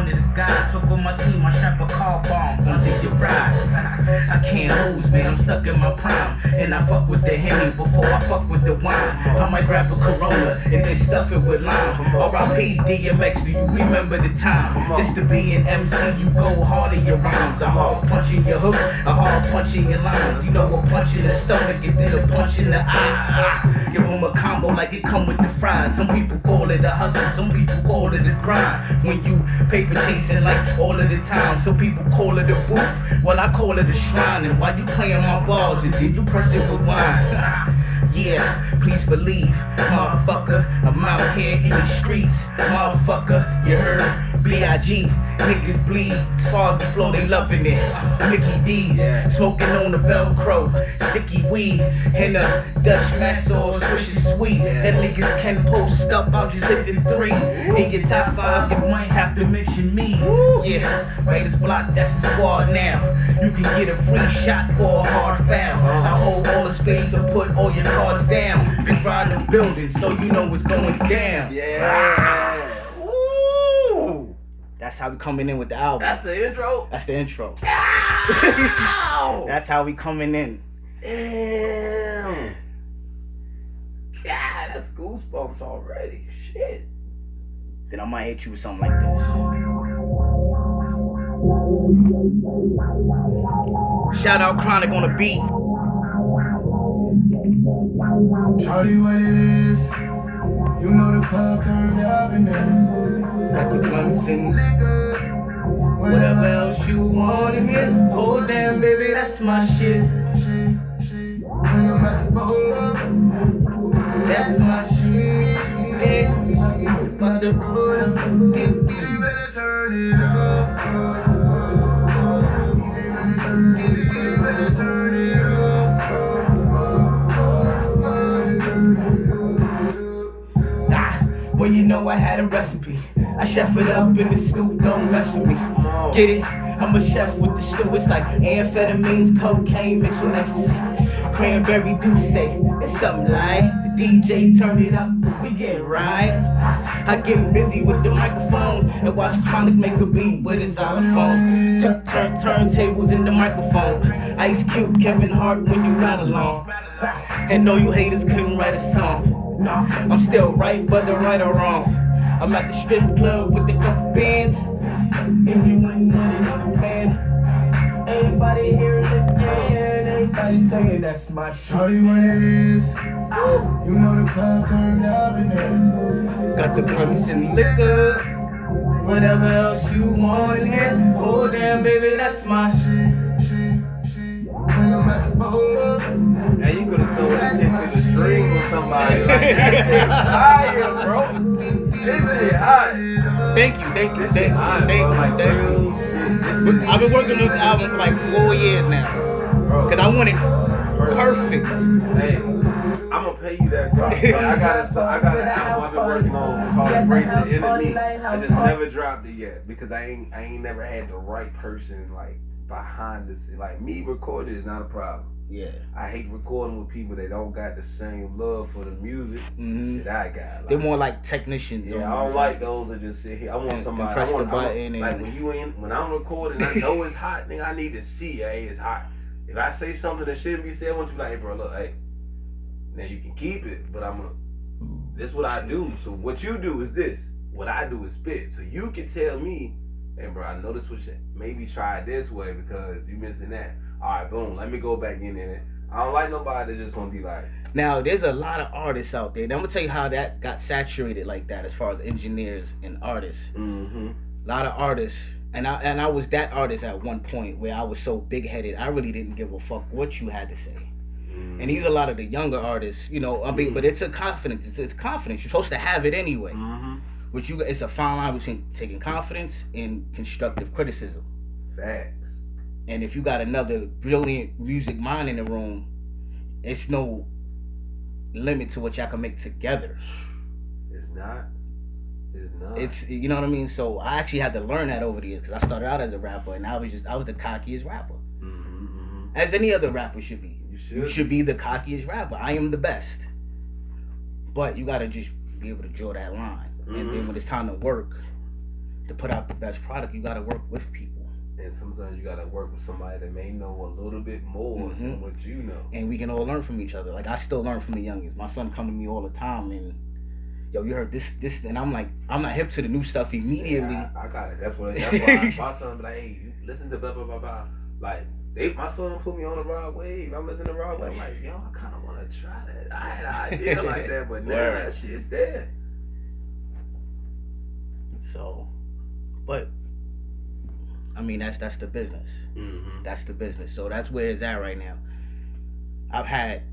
one of the guys. So for my team, I strap a car bomb under your ride. I can't lose, man, I'm stuck in my prime. And I fuck with the Henny before I fuck with the wine. I might grab a Corona and then stuff it with lime. R.I.P. DMX, do you remember the time? Just to be an MC, you go hard in your rhymes. A hard punch in your hook, a hard punch in your lines. You know, a punch in the stomach and then a punch in the eye. Give them a combo like it come with the fries. Some people call it a hustle, some people call it a grind. When you paper chasing like all of the time, some people call it a booth, well I call it a shrine. And while you playing my balls and then you press it with wine. Yeah, please believe, motherfucker, I'm out here in the streets, motherfucker, you heard? B.I.G. Niggas bleed, as far as the flow, they loving it. Mickey D's, smoking on the Velcro, sticky weed, and a Dutch master or Swisher sweet. That niggas can post up, I'll just hit the 3. In your top 5, you might have to mention me. Yeah, Raiders block, that's the squad now. You can get a free shot for a hard foul. I hold all the spades and put all your cards down. Big Rah in the building, so you know what's going down. Yeah. Ooh. That's how we coming in with the album. That's the intro? That's the intro. Ow! That's how we coming in. Damn. Yeah, that's goosebumps already. Shit. Then I might hit you with something like this. Shout out Chronic on the beat. Shawty, what it is, you know the club turned up and then Got the blunts and nigga, whatever else you want in here. Oh damn, baby, that's my shit. When I'm at the bar, That's my shit. Yeah, about to roll up. you better turn it up. You better turn it up. Well, you know I had a recipe. I chef it up in the stew, don't mess with me. Get it? I'm a chef with the stew. It's like amphetamines, cocaine mixed with ecstasy. Cranberry douce, it's something like the DJ turn it up, we get right. I get busy with the microphone and watch Chronic make a beat with his xylophone. Turntables in the microphone. Ice Cube, Kevin Hart when you ride along. And no, you haters couldn't write a song. No, I'm still right, whether right or wrong. I'm at the strip club with the couple bands, and you ain't money on the man. Everybody here again, everybody saying that's my shit. Shawty, what it is, you know the club turned up and then Got the blunts and liquor, whatever else you want in here. Oh damn, baby, that's my shit. when I'm at the bar. And you could have sold this shit to the string or somebody. Like, this shit fire, bro. This shit hot. Thank you. Like real shit. This shit I've been working on this album for like 4 years now, bro. cause I want it perfect. Hey, I'm gonna pay you that, bro. I got an album I've been working on called Embrace the Enemy. I just never dropped it yet because I ain't never had the right person like behind the scene. Like me recording is not a problem. Yeah. I hate recording with people that don't got the same love for the music that I got. Like, They're more like technicians. yeah, I don't like those that just sit here. I want somebody. press I want, the button like and when I'm recording, I know it's hot. Nigga, I need to see. Hey, it's hot. If I say something that shouldn't be said, I want you to be like, hey, bro, look, hey. Now you can keep it, but this is what I do. So what you do is this. What I do is spit. So you can tell me, hey, bro, I know this was shit. Maybe try it this way because you missing that. All right, boom. Let me go back in there. I don't like nobody that just gonna be like. now there's a lot of artists out there. And I'm gonna tell you how that got saturated like that as far as engineers and artists. Mm-hmm. A lot of artists, and I was that artist at one point where I was so big headed. I really didn't give a fuck what you had to say. And these are a lot of the younger artists, you know. I mean, but it's a confidence. It's confidence. You're supposed to have it anyway. Which it's a fine line between taking confidence and constructive criticism. Facts. And if you got another brilliant music mind in the room, it's no limit to what y'all can make together. It's not. It's not. It's, you know what I mean. So I actually had to learn that over the years because I started out as a rapper and I was the cockiest rapper, as any other rapper should be. You should be the cockiest rapper. I am the best. But you gotta just be able to draw that line. And then when it's time to work, to put out the best product, you gotta work with people. And sometimes you gotta work with somebody that may know a little bit more than what you know. And we can all learn from each other. Like I still learn from the youngest. My son come to me all the time and yo, you heard this, and I'm like, I'm not hip to the new stuff immediately. Yeah, I got it. That's why my son be like, hey, you listen to blah blah blah blah. Like my son put me on the raw wave. I'm listening to raw wave. I'm like, yo, I kind of want to try that. I had an idea like that, but now that shit's there. So, but I mean, that's the business. Mm-hmm. That's the business. So that's where it's at right now. I've had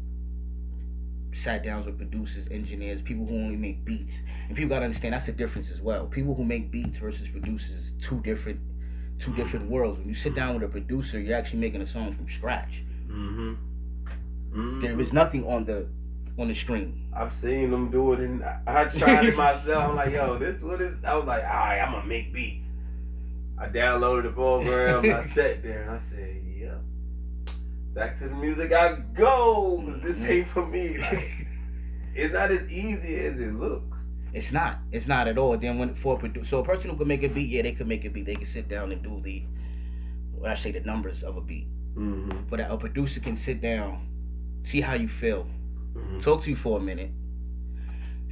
sat downs with producers, engineers, people who only make beats, and people gotta understand that's the difference as well. People who make beats versus producers, two different worlds. When you sit down with a producer, you're actually making a song from scratch. Mm-hmm. Mm-hmm. There is nothing on the stream. I've seen them do it, and I tried it myself. I'm like, yo, this what is? I was like, all right, I'm gonna make beats. I downloaded the program, and I sat there, and I said, yeah, back to the music I go, because this ain't for me. Like, it's not as easy as it looks. It's not at all. Then when for a producer, so a person who could make a beat, yeah, they could make a beat. They can sit down and do the numbers of a beat. Mm-hmm. But a producer can sit down, see how you feel, talk to you for a minute,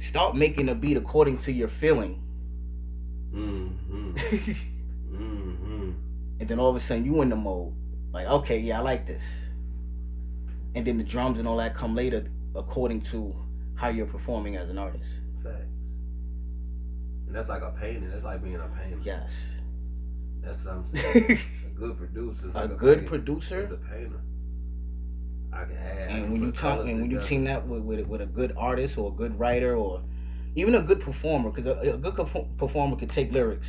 start making a beat according to your feeling. And then all of a sudden you in the mode, like, okay, yeah, I like this. And then the drums and all that come later according to how you're performing as an artist. Facts. And that's like a painter. That's like being a painter. Yes. That's what I'm saying. A good producer is like a good producer is a painter. I can add. And when you team that with a good artist or a good writer or even a good performer, because a good performer could take lyrics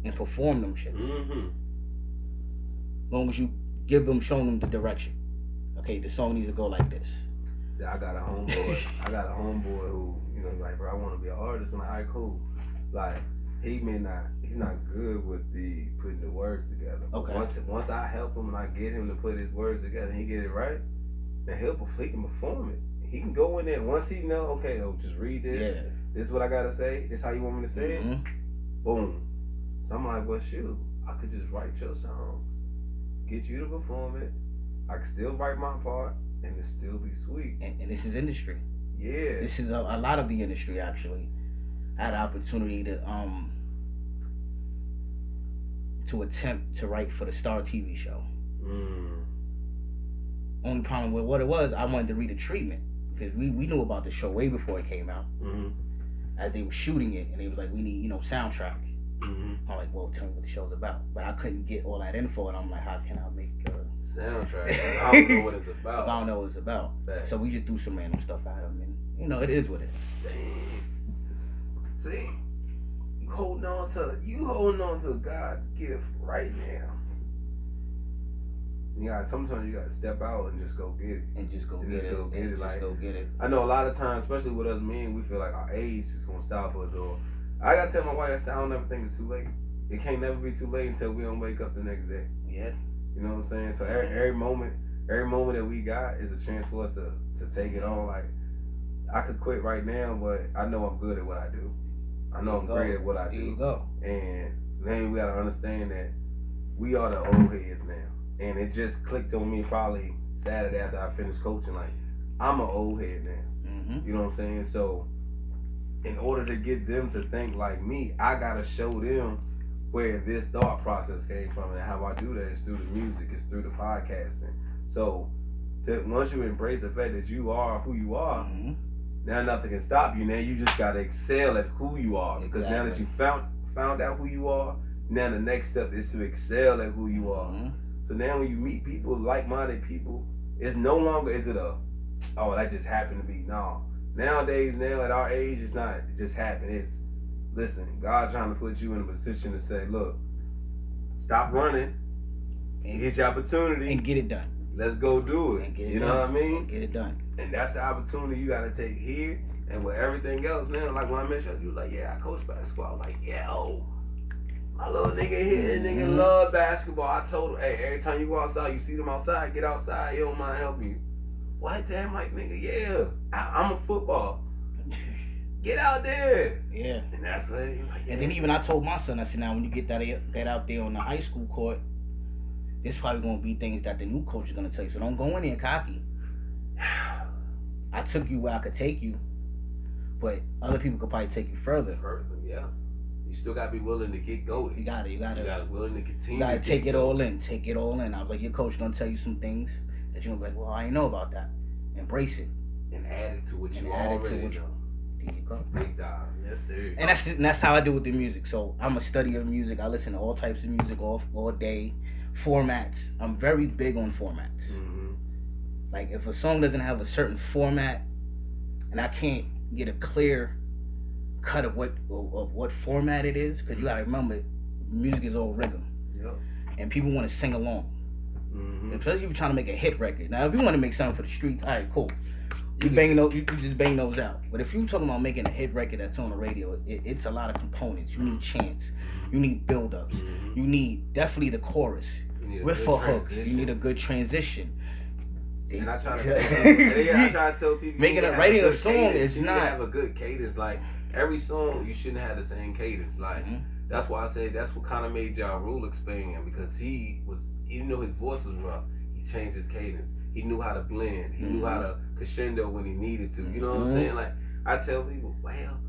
and perform them shits. Mm-hmm. As long as you show them the direction. Okay, the song needs to go like this. See, I got a homeboy who, you know, like, bro, I want to be an artist. I'm like, all right, cool. Like, he's not good with the putting the words together. Okay. Once I help him and I get him to put his words together and he get it right, then he can perform it. He can go in there once he know, okay, just read this. Yeah. This is what I gotta say. This is how you want me to say it. Boom. So I'm like, well, shoot, I could just write your songs, get you to perform it. I can still write my part, and it still be sweet. And this is industry. Yeah. This is a lot of the industry, actually. I had an opportunity to attempt to write for the Star TV show. Only problem with what it was, I wanted to read a treatment, because we knew about the show way before it came out. As they were shooting it, and they was like, we need, soundtrack. I'm like, well, tell me what the show's about. But I couldn't get all that info, and I'm like, how can I make a soundtrack? I don't know what it's about. I don't know what it's about. Thanks. So we just do some random stuff at them, and it is what it is. Dang. See, you holding on to God's gift right now. Sometimes you gotta step out and just go get it. And just go get it. I know a lot of times, especially with us men, we feel like our age is gonna stop us. Or I gotta tell my wife, I don't ever think it's too late. It can't never be too late until we don't wake up the next day. Yeah. You know what I'm saying? So every moment that we got is a chance for us to take it on. Like, I could quit right now, but I know I'm good at what I do. I know I'm great at what I do. There you go. And then we gotta understand that we are the old heads now. And it just clicked on me probably Saturday after I finished coaching. Like, I'm an old head now. You know what I'm saying? So, in order to get them to think like me, I gotta show them where this thought process came from. And how I do that is through the music, it's through the podcasting. So, once you embrace the fact that you are who you are, now nothing can stop you. Now you just gotta excel at who you are. Because now that you found out who you are, now the next step is to excel at who you are. So now when you meet people, like-minded people, it's no longer that just happened to be. No. Nowadays, at our age, it's not just happened. It's, listen, God trying to put you in a position to say, look, stop running. Here's your opportunity. And get it done. Let's go do it. You know what I mean? And get it done. And that's the opportunity you got to take here. And with everything else, man, like when I met you, you was like, yeah, I coach basketball. I was like, yo. My little nigga here, nigga love basketball. I told him, hey, every time you go outside, you see them outside, get outside, you don't mind helping you. What? Damn, like, nigga, yeah. I'm a football. Get out there. Yeah. And that's what he was like. And then even I told my son, I said, now when you get out there on the high school court, there's probably gonna be things that the new coach is gonna tell you. So don't go in there cocky. I took you where I could take you, but other people could probably take you further. Yeah. You still gotta be willing to get going. You gotta willing to continue. You gotta take it all in. Take it all in. I was like, your coach gonna tell you some things that you're gonna be like, well, I didn't know about that. Embrace it. And add it to what you already know. There you go. Big time. Yes, sir. And that's how I do with the music. So I'm a study of music. I listen to all types of music all day. Formats. I'm very big on formats. Mm-hmm. Like if a song doesn't have a certain format, and I can't get a clear cut of what format it is, because you gotta remember, music is all rhythm. Yep. And people want to sing along. Mm-hmm. Especially if you're trying to make a hit record. Now, if you want to make something for the streets, all right, cool. You just bang those out. But if you're talking about making a hit record that's on the radio, it's a lot of components. You need chants. You need build-ups. Mm-hmm. You need definitely the chorus. With a hook. You need a good transition. And I try to tell people, writing a song is you not. You have a good cadence. Like every song, you shouldn't have the same cadence. Like that's why I say that's what kind of made Ja Rule expand, because he was, even though his voice was rough, he changed his cadence. He knew how to blend. He knew how to crescendo when he needed to. You know what I'm saying? Like I tell people, well,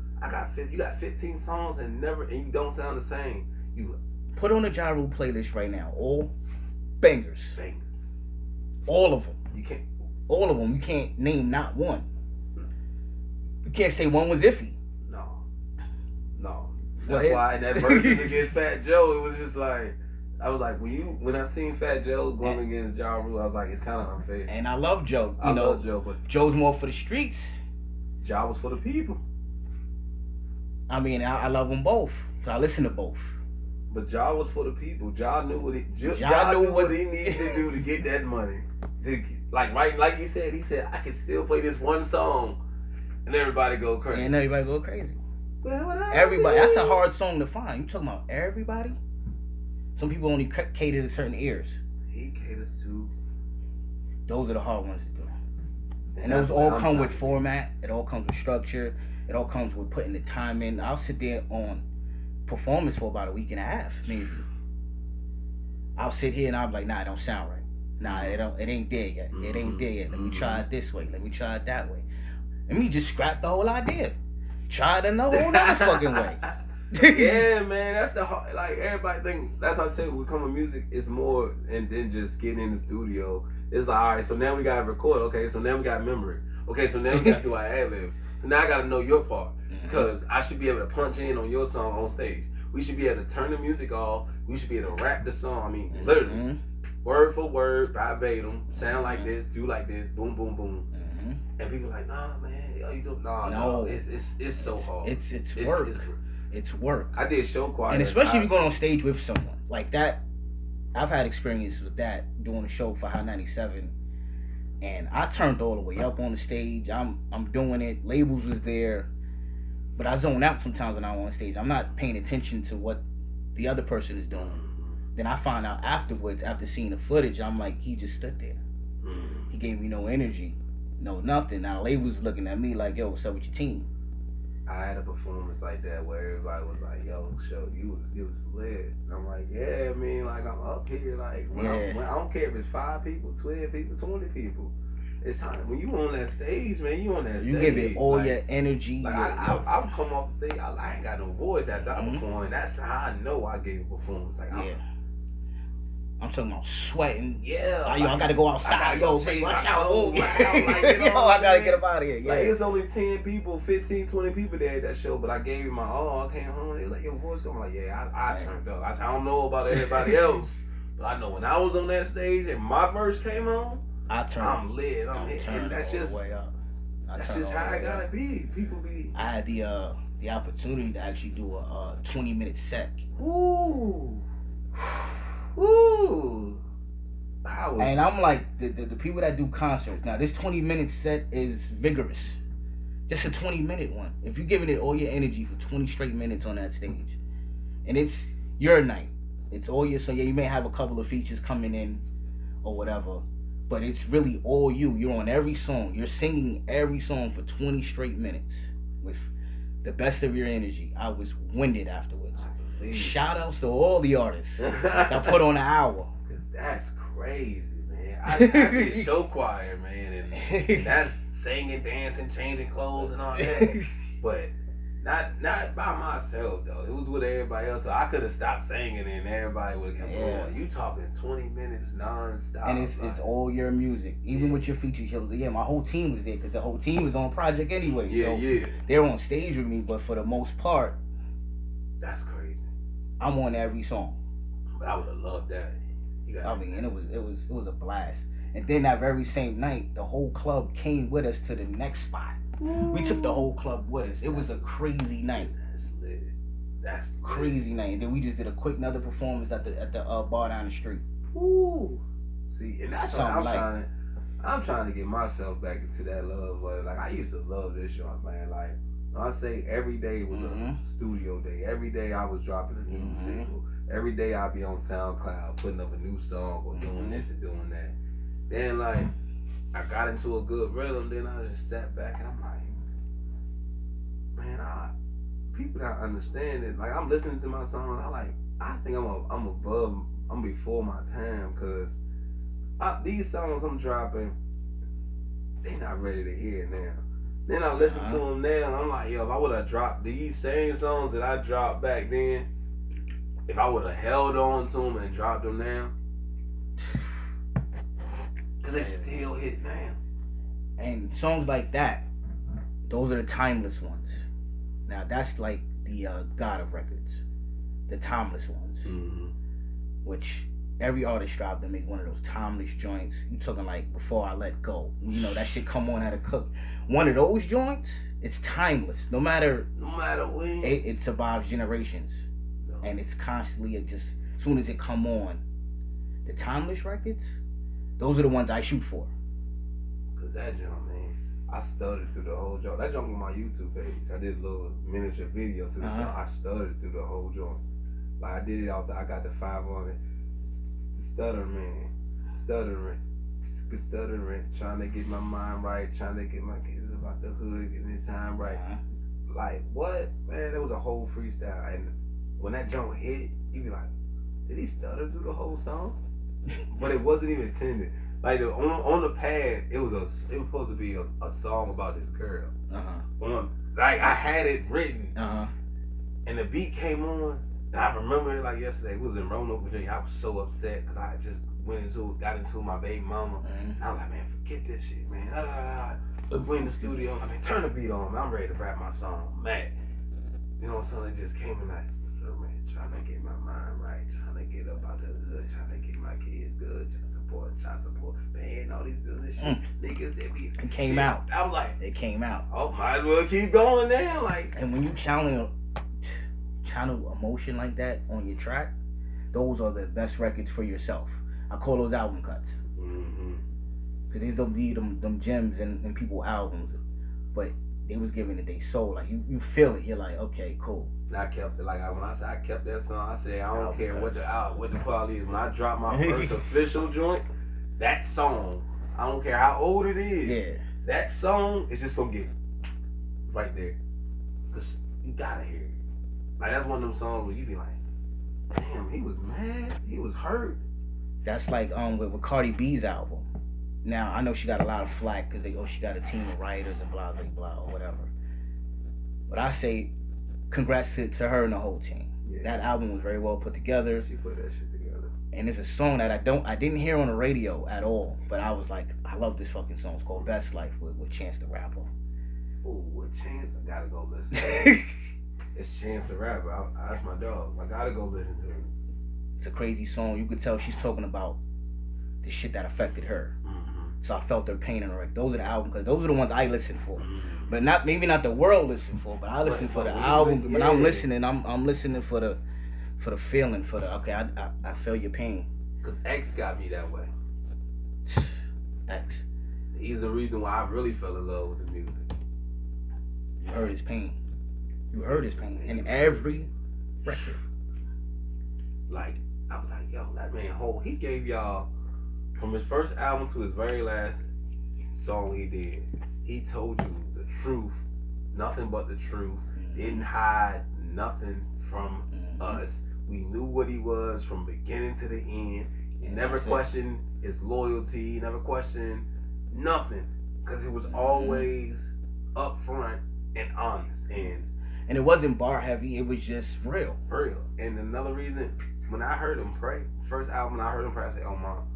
you got 15 songs and you don't sound the same. You put on a Ja Rule playlist right now. All bangers. All of them. You can't. All of them. You can't name not one. You can't say one was iffy. No. That's why in that verse against Fat Joe, it was just like, I was like, when I seen Fat Joe going against Ja Rule, I was like, it's kind of unfair. And I love Joe. I love Joe, but Joe's more for the streets. Ja was for the people. I mean, I love them both. So I listen to both. But Ja was for the people. Ja knew what he knew what he needed to do to get that money. Like he said, I can still play this one song and everybody go crazy. Everybody. That's a hard song to find. You talking about everybody? Some people only cater to certain ears. He caters to. Those are the hard ones to do. And those all come with format. It all comes with structure. It all comes with putting the time in. I'll sit there on performance for about a week and a half, maybe. I'll sit here and I'm like, nah, it don't sound right. Nah, it ain't there yet. It ain't there yet. Let me try it this way. Let me try it that way. Let me just scrap the whole idea. Try it in a whole other fucking way. Yeah, man, that's the hard, like everybody think. That's how I tell you, when it comes to music, it's more and then just getting in the studio. It's like, all right, so now we gotta record. Okay, so now we gotta memory. Okay, so now we gotta do our ad libs. So now I gotta know your part, because I should be able to punch in on your song on stage. We should be able to turn the music off. We should be able to rap the song. I mean, literally, word for word, verbatim, sound like this, do like this, boom, boom, boom. And people like, nah, man, you do no. It's so hard. It's work. It's work. I did show choir, and especially if you're going on stage with someone like that. I've had experience with that, doing a show for Hot 97, and I turned all the way up on the stage. I'm doing it. Labels was there, but I zone out sometimes when I'm on stage. I'm not paying attention to what the other person is doing. Then I find out afterwards, after seeing the footage, I'm like, he just stood there. He gave me no energy, no nothing. Now labels looking at me like, yo, what's up with your team? I had a performance like that where everybody was like, yo, show you was lit. And I'm like, yeah, I mean, like, I'm up here, like, when I don't care if it's 5 people, 12 people, 20 people. It's time. When you on that stage, man, you on that stage. You give it all your energy. Like, I'll come off the stage, I ain't got no voice after I perform, and that's how I know I gave a performance. Like, I'm talking about sweating. Yeah. Like, yo, I gotta go outside. Yo, watch out. Like, yo, I gotta get up out of here. Yeah. Like, it's only 10 people, 15, 20 people there at that show, but I gave you my all. I came home. They was like, your voice going. Like, yeah, I turned up. I said, I don't know about everybody else, but I know when I was on that stage and my verse came on, I'm lit. I'm hit. And that's just way up. That's just how I gotta be. People be. I had the opportunity to actually do a 20-minute set. Ooh. And I'm like, the people that do concerts, now this 20-minute set is vigorous. Just a 20-minute one. If you're giving it all your energy for 20 straight minutes on that stage, and it's your night, it's all your, so yeah, you may have a couple of features coming in or whatever, but it's really all you. You're on every song. You're singing every song for 20 straight minutes with The Best of Your Energy. I was winded afterwards. Please. Shout outs to all the artists that put on an hour. Cause that's crazy, man. I did show choir, man, and that's singing, dancing, changing clothes and all that. But not by myself though. It was with everybody else. So I could have stopped singing and everybody would have kept going. You talking 20 minutes non-stop. And it's all your music. Even with your feature shows. Yeah, my whole team was there because the whole team was on project anyway. So they're on stage with me, but for the most part, that's crazy. I'm on every song. But I would have loved that. And it was a blast. And then that very same night, the whole club came with us to the next spot. We took the whole club with us. It was a crazy night. That's lit. That's crazy night. And then we just did a quick another performance at the bar down the street. Ooh. See, and that's what I'm trying to get myself back into that love. Like I used to love this joint, man. Like I say, every day was a studio day. Every day I was dropping a new single. Every day I'd be on SoundCloud putting up a new song or doing this and doing that. Then like I got into a good rhythm, then I just sat back and I'm like, man, people don't understand it. Like I'm listening to my songs, I think I'm before my time, cause these songs I'm dropping, they not ready to hear now. Then I listen to them now, and I'm like, yo, if I would have dropped these same songs that I dropped back then, if I would have held on to them and dropped them now, because they still hit now. And songs like that, those are the timeless ones. Now that's like the God of records, the timeless ones, which every artist strive to make one of those timeless joints. You talking like Before I Let Go? You know that shit come on at a cook. One of those joints, it's timeless. No matter when, it survives generations, and it's constantly just as soon as it come on. The timeless records, those are the ones I shoot for. Cause that joint, man, I stuttered through the whole joint. That joint on my YouTube page. I did a little miniature video to the joint. I stuttered through the whole joint. Like I did it off I got the 5 on it. Stuttering, trying to get my mind right, trying to get my kids about the hood, getting this time right. Like what, man? It was a whole freestyle, and when that joint hit, you be like, did he stutter through the whole song? But it wasn't even intended. Like on the pad, it was supposed to be a song about this girl. Like I had it written, and the beat came on. And I remember it like yesterday. It was in Roanoke, Virginia. I was so upset because I just got into my baby mama. And I was like, man, forget this shit, man. We in the studio. I mean, turn the beat on. I'm ready to rap my song, man. You know, something just came and man, trying to get my mind right, trying to get up out the hood, trying to get my kids good, child support, man, all these bills and shit. Niggas, it came out. I was like, it came out. Oh, might as well keep going now. Like, and when you channel emotion like that on your track, those are the best records for yourself. I call those album cuts. Cause these don't be them gems in people's albums, but they was giving it their soul. Like you feel it. You're like, okay, cool. And I kept it. Like when I said I kept that song, I said I don't care what the quality is. When I dropped my first official joint, that song, I don't care how old it is. Yeah. That song is just gonna get right there. Cause you gotta hear it. Like that's one of them songs where you be like, damn, he was mad, he was hurt. That's like with Cardi B's album. Now I know she got a lot of flack because she got a team of writers and blah blah blah or whatever. But I say, congrats to her and the whole team. Yeah. That album was very well put together. She put that shit together. And it's a song that I didn't hear on the radio at all, but I was like, I love this fucking song. It's called Best Life with Chance the Rapper. Oh, with Chance, I gotta go listen. It's Chance the Rapper. That's my dog. I gotta go listen to it. It's a crazy song. You could tell she's talking about the shit that affected her. So I felt her pain in her. Like, those are the albums, because those are the ones I listen for. But maybe not the world listen for, but I listen for the album. When I'm listening, I'm listening for the feeling, for the okay, I feel your pain. Cause X got me that way. X. He's the reason why I really fell in love with the music. You heard his pain. You heard his pain in every record. Like, I was like, yo, that man he gave y'all, from his first album to his very last song he did, he told you the truth, nothing but the truth. didn't hide nothing from us. We knew what he was from beginning to the end. He never questioned his loyalty. He never questioned nothing because he was always upfront and honest. And it wasn't bar heavy. It was just real. Real. And another reason, when I heard him pray, first album I heard him pray, I said, "Oh, Mom,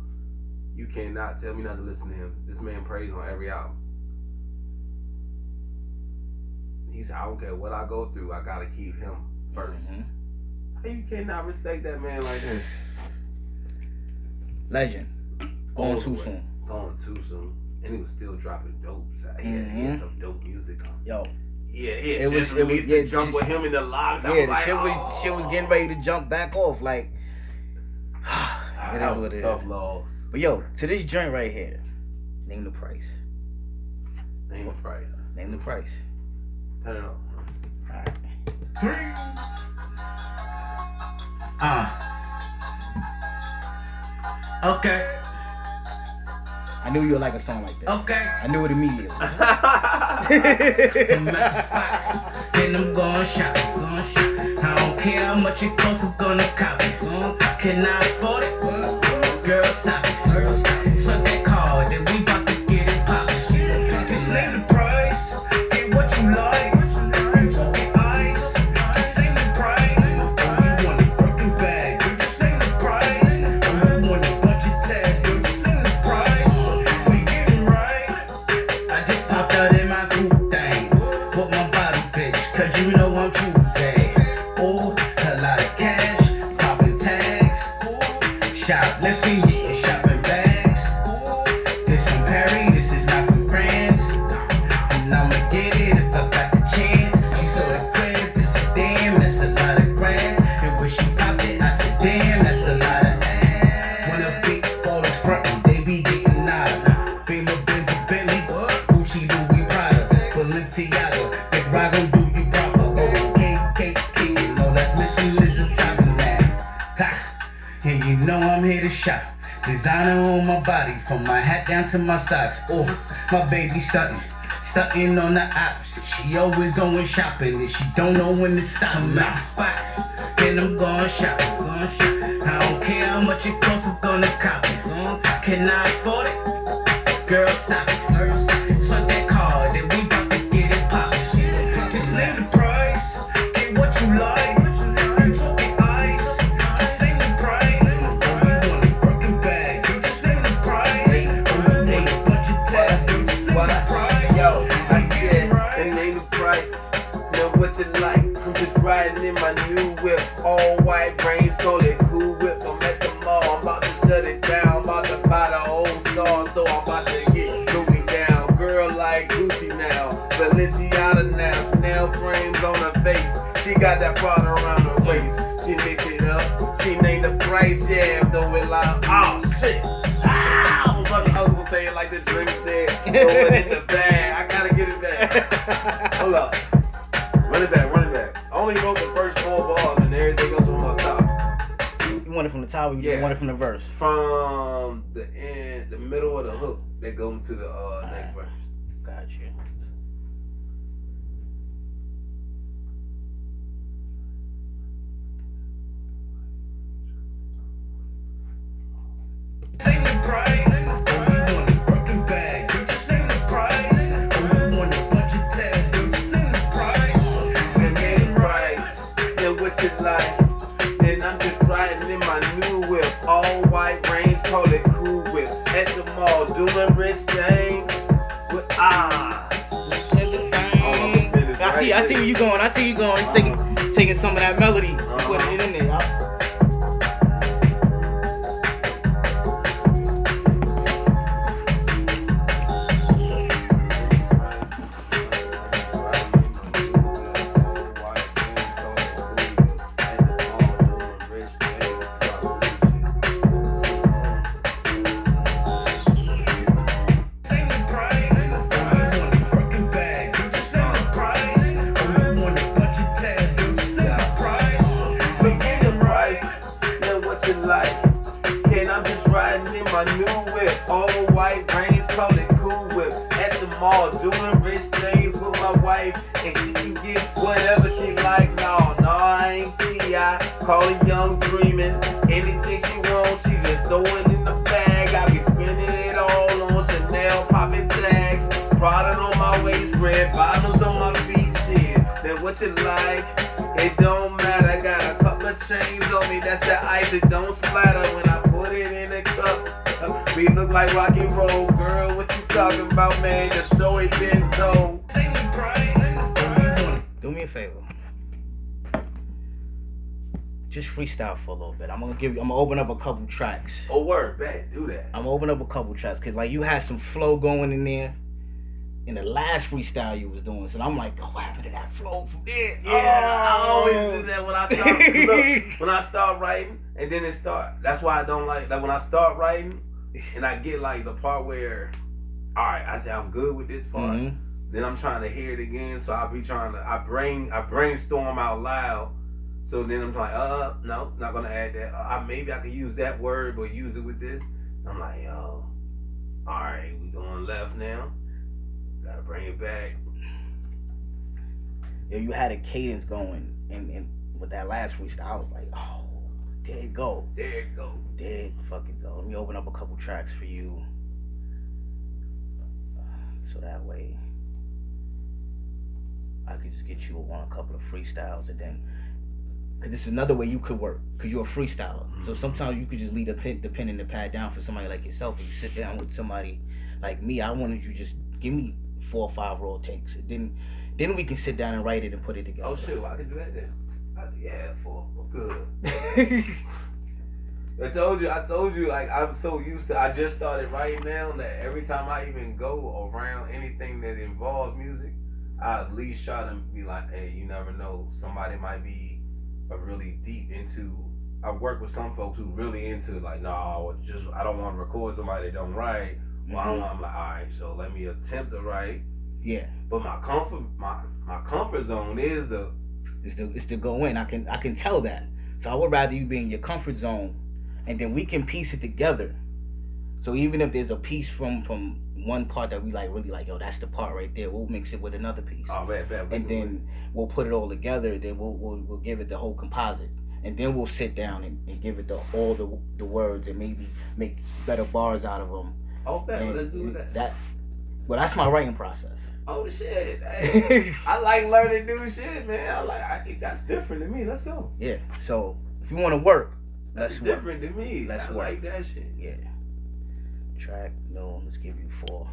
you cannot tell me not to listen to him. This man prays on every album." He said, "I don't care what I go through, I gotta keep him first." How you cannot respect that man like this? Legend. Going too soon. Going too soon. And he was still dropping dope. So he had some dope music on. Yo. Yeah, it was released the jump with him in the locks. Yeah, shit was getting ready to jump back off. Like, that was a tough loss. But yo, to this joint right here, name the price. Name the price. Name the price. Turn it on. Alright. Okay. I knew you would like a song like that. Okay. I knew it immediately. I'm at the spot, then I'm going shop. I don't care how much it costs, I'm gonna cop it. Can I afford it? Girl, stop it. Swipe that card, then we about to get it poppin'. Just name the price, get what you like. You talking ice, just name the price. You want a broken bag, girl, just name the price. You want a bunch of tags, girl, just name the price. We getting right. I just popped out in my coupe thing with my body bitch, cause you know I'm Tuesday. Ooh, a lot of cash, popping tags. Shoplifting, getting shopping bags. This from Paris, this is not from France. And I'ma get it if I got the chance. She sold the crib, it's a damn, that's a lot of grants. And when she popped it, I said damn, that's a lot of ass. When a big ball is frontin', they be getting nada. Beamer, Benz, Bentley, Gucci, Louis, Prada, Balenciaga, Big Rah gon' do you proper. Okay, kickin', no, that's missing is the top of that. Ha! And you know I'm here to shop. Designer on my body, from my hat down to my socks. Oh, my baby stuntin' on the ops. She always going shopping, and she don't know when to stop. I'm at the spot, then I'm going shopping. I don't care how much it costs, I'm gonna cop it. Can I afford it? Girl, stop it. Swipe that card, then we about to get it poppin'. Just name the price, get what you like. You talking ice, just name the price. You want a broken bag, girl, just name the price. You want a bunch of tags, girl, just name the price. Yo, I said, and name the price. Now what you like? I'm just riding in my new whip. All white brains, call it cool whip. I'm at the mall, I'm about to shut it down. About to buy the whole store, so I'm about to get Louis down. Girl like Gucci now, Balenciaga now. Chanel frames on her face. She got that Prada around her waist. She mix it up, she named the price, yeah. Throw it like, oh shit. Ow! I was gonna say it like the drink said. Throw it in the bag. I gotta get it back. Hold up. Run it back. I only wrote the first 4 bars and everything else from up top. You want it from the top or you want it from the verse? From the end, the middle of the hook, they go into the next verse. Gotcha. Name the price. You want a broken bag, girl, just name the price. You want a bunch of tags, girl, just name the price. Then name the price. Then what you like? Then I'm just riding in my new whip. All white range, call it cool whip. At the mall, doing rich things with I see where you going. Taking some of that melody, putting it in there. My new whip, all white range, call it cool whip. At the mall, doing rich things with my wife. wife, and she can get whatever she like. No, I ain't T.I. Calling young dreaming. Anything she wants, she just throwing in the bag. I be spending it all on Chanel, popping tags. Product on my waist, red bottoms on my feet, shit. Then what you like? It don't matter. I got a couple of chains on me. That's the ice. It don't splatter when I put it in a cup. We look like rock and roll, girl. What you talking about, man? The story been told. Do me a favor. Just freestyle for a little bit. I'm gonna open up a couple tracks. Oh, word, bad. Do that. I'm gonna open up a couple tracks because like you had some flow going in there in the last freestyle you was doing. So I'm like, oh, what happened to that flow from there? Yeah, I always do Oh. that when I start. Look, when I start writing, and then it start. That's why I don't like when I start writing, and I get like the part where, all right, I say I'm good with this part. Mhm. Then I'm trying to hear it again, so I'll be trying to. I brainstorm out loud. So then I'm like, no, not gonna add that. Maybe I could use that word, but use it with this. I'm like, yo, all right, we going left now. Gotta bring it back. Yeah, you had a cadence going, and with that last freestyle, I was like, oh, there it go. There it go. There it fucking go. Let me open up a couple tracks for you. So that way I could just get you on a couple of freestyles and then, because it's another way you could work, because you're a freestyler. So sometimes you could just leave the pen and the pad down for somebody like yourself. If you sit down with somebody like me, I wanted you just give me 4 or 5 raw takes. Then we can sit down and write it and put it together. Oh shit, well, I can do that then. Yeah, for good. I told you, like I'm so used to. I just started writing now that every time I even go around anything that involves music, I at least try to be like, hey, you never know, somebody might be really deep into. I work with some folks who really into like, no, just I don't want to record somebody that don't write. Well, I'm like, all right, so let me attempt to write. Yeah. But my comfort zone is It's to go in. I can tell that. So I would rather you be in your comfort zone, and then we can piece it together. So even if there's a piece from one part that we like really like, yo, that's the part right there. We'll mix it with another piece. Oh, bad. And then we'll put it all together. Then we'll give it the whole composite, and then we'll sit down and give it all the words and maybe make better bars out of them. Oh, bad. Let's do that. Well, that's my writing process. Oh shit! Hey, I like learning new shit, man. I think that's different than me. Let's go. Yeah. So if you want to work, That's different than me. Let's I work. like that shit. Yeah. Track, no, let's give you 4.